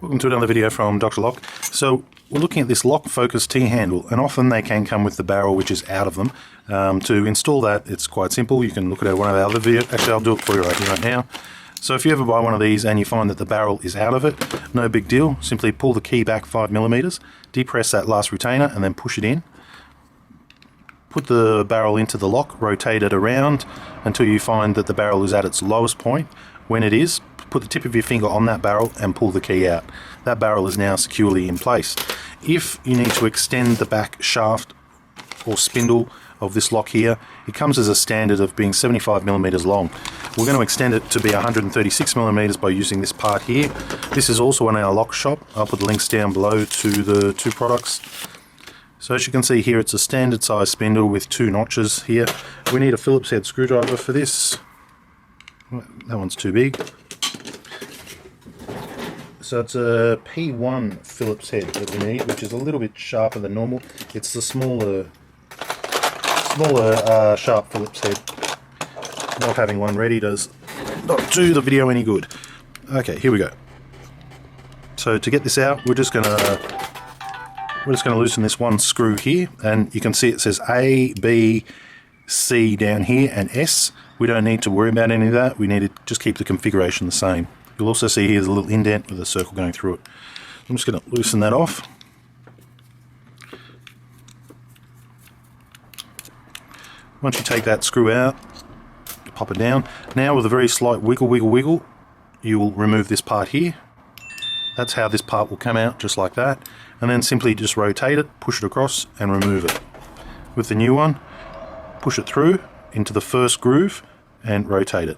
Welcome to another video from Dr. Lock. So we're looking at this lock focus T-handle, and often they can come with the barrel which is out of them. To install that, it's quite simple. You can look at one of our other videos. Actually, I'll do it for you right now. So if you ever buy one of these and you find that the barrel is out of it, no big deal. Simply pull the key back 5mm, depress that last retainer and then push it in. Put the barrel into the lock, rotate it around until you find that the barrel is at its lowest point. When it is, put the tip of your finger on that barrel and pull the key out. That barrel is now securely in place. If you need to extend the back shaft or spindle of this lock here, it comes as a standard of being 75mm long. We're going to extend it to be 136mm by using this part here. This is also in our lock shop. I'll put the links down below to the two products. So as you can see here, it's a standard size spindle with two notches here. We need a Phillips head screwdriver for this. That one's too big. So it's a P1 Phillips head that we need, which is a little bit sharper than normal. It's the smaller sharp Phillips head. Not having one ready does not do the video any good. Okay, here we go. So to get this out, we're just gonna loosen this one screw here, and you can see it says A, B, C down here, and S. We don't need to worry about any of that. We need to just keep the configuration the same. You'll also see here's a little indent with a circle going through it. I'm just going to loosen that off. Once you take that screw out, pop it down. Now with a very slight wiggle, you will remove this part here. That's how this part will come out, just like that. And then simply just rotate it, push it across, and remove it. With the new one, push it through into the first groove and rotate it.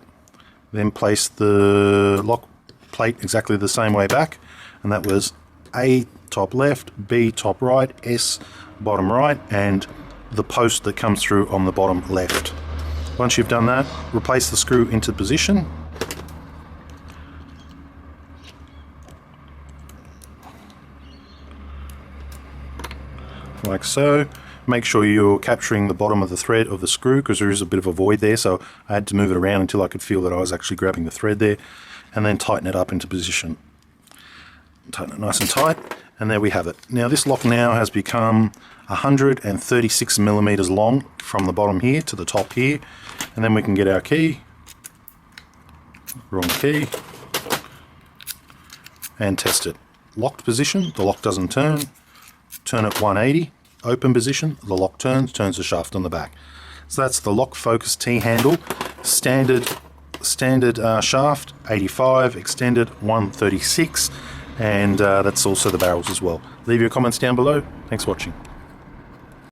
Then place the lock plate exactly the same way back, and that was A top left, B top right, S bottom right, and the post that comes through on the bottom left. Once you've done that, replace the screw into position. Like so. Make sure you're capturing the bottom of the thread of the screw, because there is a bit of a void there, so I had to move it around until I could feel that I was actually grabbing the thread there, and then tighten it up into position. Tighten it nice and tight, and there we have it. Now this lock now has become 136mm long from the bottom here to the top here, and then we can get our key, wrong key, and test it. Locked position, the lock doesn't turn it 180. Open position, the lock turns the shaft on the back. So that's the lock focus T-handle, standard shaft 85, extended 136, and that's also the barrels as well. Leave your comments down below. Thanks for watching.